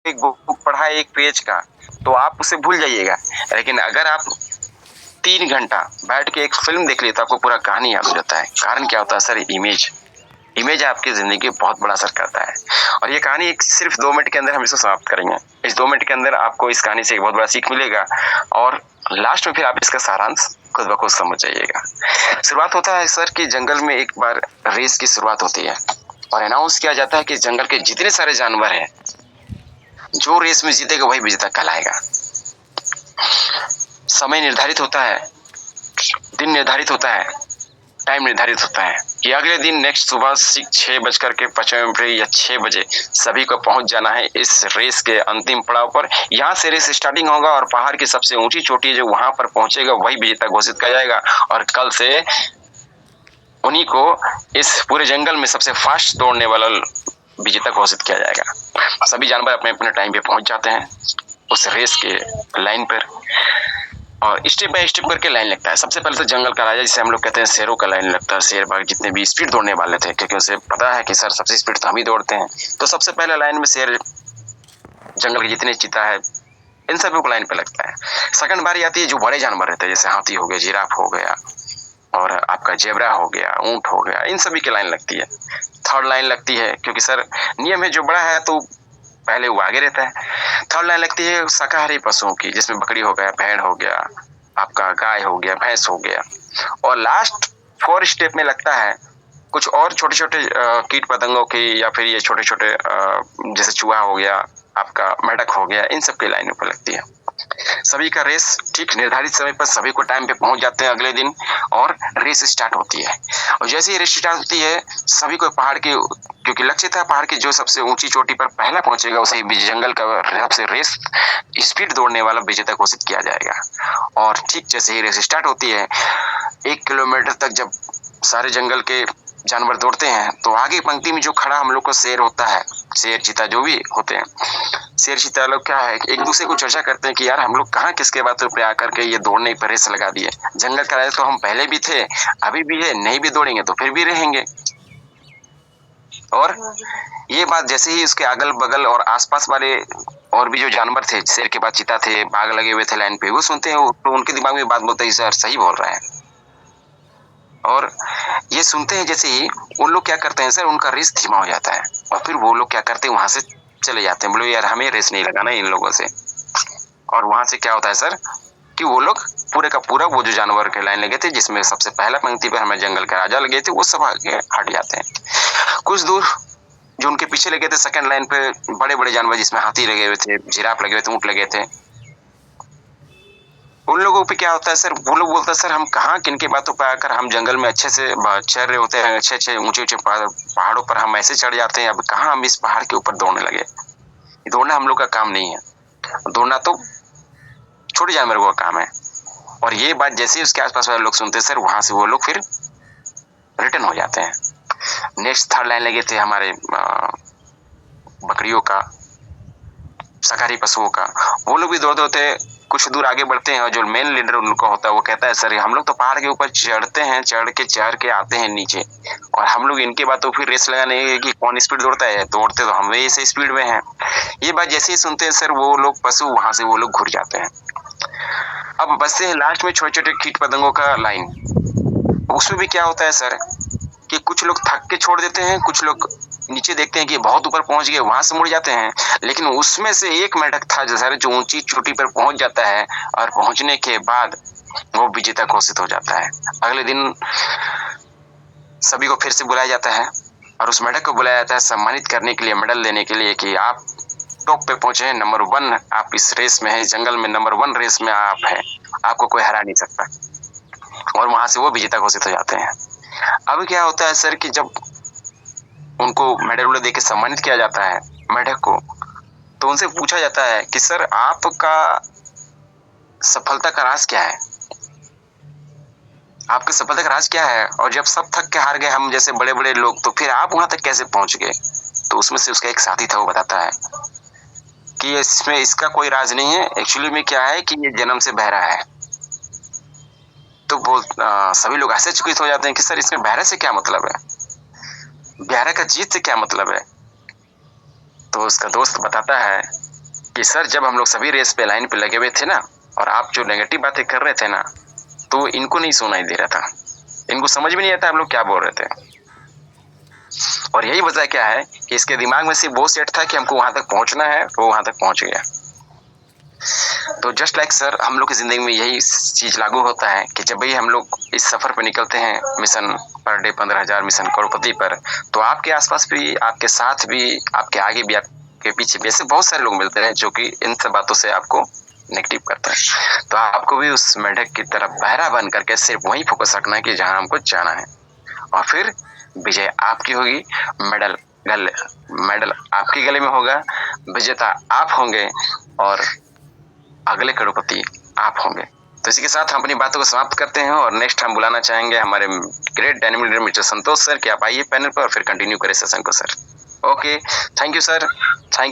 एक बुक पढ़ा है 1 पेज का, तो आप उसे भूल जाइएगा। लेकिन अगर आप 3 घंटा बैठ के एक फ़िल्म देख लिए तो आपको पूरा कहानी याद हो जाता है। कारण क्या होता है सर, इमेज। इमेज आपकी ज़िंदगी पे बहुत बड़ा असर करता है और ये कहानी एक सिर्फ़ 2 मिनट के अंदर हम इसे समाप्त करेंगे। इस 2 मिनट के अंदर आपको इस कहानी से एक बहुत बड़ा सीख मिलेगा और लास्ट में फिर आप इसका सारांश खुद ब खुद समझ जाइएगा। शुरुआत होता है सर कि जंगल में एक बार रेस की शुरुआत होती है और अनाउंस किया जाता है कि जंगल के जितने सारे जानवर हैं, जो रेस में जीतेगा वही विजेता कहलाएगा। समय निर्धारित होता है, दिन निर्धारित होता है, टाइम निर्धारित होता है कि अगले दिन नेक्स्ट सुबह 6:55 या 6 बजे सभी को पहुंच जाना है इस रेस के अंतिम पड़ाव पर। यहाँ से रेस स्टार्टिंग होगा और पहाड़ की सबसे ऊंची चोटी जो वहां पर पहुंचेगा वही विजेता घोषित किया जाएगा और कल से उन्हीं को इस पूरे जंगल में सबसे फास्ट दौड़ने वाला विजेता घोषित किया जाएगा। सभी जानवर अपने अपने टाइम पे पहुंच जाते हैं उस रेस के लाइन पर और स्टेप बाय स्टेप करके लाइन लगता है। सबसे पहले तो जंगल का राजा जिसे हम लोग कहते हैं शेरों का लाइन लगता है। शेर बाघ जितने भी स्पीड दौड़ने वाले थे, क्योंकि उसे पता है कि सर सबसे स्पीड तो हम ही दौड़ते हैं, तो सबसे पहले लाइन में शेर, जंगल के जितने चीता है, इन सभी को लाइन पे लगता है। सेकंड बारी आती है जो बड़े जानवर रहते हैं, जैसे हाथी हो गया, जिराफ हो गया और आपका जेब्रा हो गया, ऊंट हो गया, इन सभी की लाइन लगती है। थर्ड लाइन लगती है क्योंकि सर नियम है, जो बड़ा है तो पहले वो आगे रहता है। थर्ड लाइन लगती है शाकाहारी पशुओं की, जिसमें बकरी हो गया, भेड़ हो गया, आपका गाय हो गया, भैंस हो गया और लास्ट 4 स्टेप में लगता है कुछ और छोटे-छोटे कीट पतंगों की या फिर ये छोटे-छोटे जैसे चूहा हो गया, आपका मेंढक हो गया, इन सब की लाइनों पे लगती है। सभी का रेस ठीक निर्धारित समय पर सभी को टाइम पे पहुंच जाते हैं अगले दिन और रेस स्टार्ट होती है और जैसे ही रेस स्टार्ट होती है सभी को पहाड़ के, क्योंकि लक्ष्य था पहाड़ की जो सबसे ऊंची चोटी पर पहला पहुंचेगा उसे जंगल का सबसे रेस स्पीड दौड़ने वाला विजेता घोषित किया जाएगा। और ठीक जैसे ही रेस स्टार्ट होती है 1 किलोमीटर तक जब सारे जंगल के जानवर दौड़ते हैं तो आगे पंक्ति में जो खड़ा हम लोग को शेर होता है, शेर चीता जो भी होते हैं, शेर चीता लोग क्या है एक दूसरे को चर्चा करते हैं कि यार हम लोग कहाँ किसके बातों पे आकर के ये दौड़ने पर रेस लगा दिए। जंगल का राजा तो हम पहले भी थे, अभी भी है, नहीं भी दौड़ेंगे तो फिर भी रहेंगे। और ये बात जैसे ही उसके अगल बगल और आसपास वाले और भी जो जानवर थे, शेर के बाद चीता थे, बाघ लगे हुए थे लाइन पे, वो सुनते हैं तो उनके दिमाग में बात बोलते हैं सर सही बोल रहा है। और ये सुनते हैं जैसे ही उन लोग क्या करते हैं सर, उनका रेस धीमा हो जाता है और फिर वो लोग क्या करते हैं वहां से चले जाते हैं, बोले यार हमें रेस नहीं लगाना इन लोगों से। और वहां से क्या होता है सर कि वो लोग पूरे का पूरा वो जो जानवर के लाइन लगे थे जिसमें सबसे पहला पंक्ति पर हमें जंगल के राजा लगे थे वो सब आगे हट जाते हैं। कुछ दूर जो उनके पीछे लगे थे सेकंड लाइन पे बड़े बड़े जानवर जिसमें हाथी लगे हुए थे, जिराफ लगे हुए थे, ऊंट लगे थे, उन लोगों पे क्या होता है सर, वो लोग बोलते हैं सर हम कहाँ किन की बातों पे आकर हम जंगल में अच्छे से चल रहे होते हैं, अच्छे अच्छे ऊंचे ऊंचे पहाड़ों पर हम ऐसे चढ़ जाते हैं, अब कहाँ हम इस पहाड़ के ऊपर दौड़ने लगे। दौड़ना हम लोग का काम नहीं है, दौड़ना तो छोटे जानवरों का काम है। और ये बात जैसे ही उसके आसपास वाले लोग सुनते हैं सर वहां से वो लोग फिर रिटर्न हो जाते हैं। नेक्स्ट थर्ड लाइन लगे थे हमारे बकरियों का, शाकाहारी पशुओं का, वो लोग भी दौड़ते होते कुछ दूर आगे बढ़ते हैं और जो मेन लीडर उनका होता है वो कहता है सर हम लोग तो पहाड़ के ऊपर चढ़ते हैं, चढ़ के आते हैं नीचे और हम लोग इनके बाद तो फिर रेस लगाने की कौन स्पीड दौड़ता है, दौड़ते तो हम ऐसे स्पीड में हैं। ये बात जैसे ही सुनते हैं सर वो लोग पशु वहां से वो लोग घुर जाते हैं। अब बचते हैं लास्ट में छोटे छोटे कीट पतंगों का लाइन। उसमें भी क्या होता है सर कि कुछ लोग थक के छोड़ देते हैं, कुछ लोग नीचे देखते हैं कि बहुत ऊपर पहुंच गए वहां से मुड़ जाते हैं, लेकिन उसमें से एक मेंढक था जो सर जो ऊंची चोटी पर पहुंच जाता है और पहुंचने के बाद वो विजेता घोषित हो जाता है। अगले दिन सभी को फिर से बुलाया जाता है और उस मेंढक को बुलाया जाता है सम्मानित करने के लिए, मेडल देने के लिए कि आप टॉप पे पहुंचे हैं, नंबर 1 आप इस रेस में है, जंगल में नंबर 1 रेस में आप है, आपको कोई हरा नहीं सकता। और वहां से वो विजेता घोषित हो जाते हैं। अब क्या होता है सर कि जब उनको मेडल देके सम्मानित किया जाता है मेढक को, तो उनसे पूछा जाता है कि सर आपका सफलता का राज क्या है, आपकी सफलता का राज क्या है, और जब सब थक के हार गए हम जैसे बड़े बड़े लोग तो फिर आप वहां तक कैसे पहुंच गए। तो उसमें से उसका एक साथी था वो बताता है कि इसमें इसका कोई राज नहीं है, एक्चुअली में क्या है कि ये जन्म से बहरा है। तो सभी लोग आश्चर्यचकित हो जाते हैं कि सर इसमें बहरा से क्या मतलब है, बहरा का जीत से क्या मतलब है। तो उसका दोस्त बताता है कि सर जब हम लोग सभी रेस पे लाइन पे लगे हुए थे ना, और आप जो नेगेटिव बातें कर रहे थे ना, तो इनको नहीं सुनाई दे रहा था, इनको समझ में नहीं आता आप लोग क्या बोल रहे थे। और यही वजह क्या है कि इसके दिमाग में सिर्फ वो सेट था कि हमको वहां तक पहुंचना है, वो वहां तक पहुंच गया। तो जस्ट लाइक सर, हम लोग की जिंदगी में यही चीज लागू होता है कि जब भी हम लोग इस सफर पर निकलते हैं, मिशन पर डे 15,000 मिशन करोड़पति पर, तो आपके आसपास भी, आपके साथ भी, आपके आगे भी, आपके पीछे भी ऐसे बहुत सारे लोग मिलते हैं जो कि इन सब बातों से आपको नेगेटिव करते हैं। तो आपको भी उस मेंढक की तरफ बहरा बन करके सिर्फ वही फोकस रखना है कि जहां हमको जाना है, और फिर विजय आपकी होगी। मेडल मेडल आपके गले में होगा, विजेता आप होंगे, और अगले करोड़पति आप होंगे। तो इसी के साथ हम अपनी बातों को समाप्त करते हैं, और नेक्स्ट हम बुलाना चाहेंगे हमारे ग्रेट डायनेमिक लीडर मिस्टर संतोष सर कि आप आइए पैनल पर और फिर कंटिन्यू करें सेशन को sir. Okay, thank you sir, thank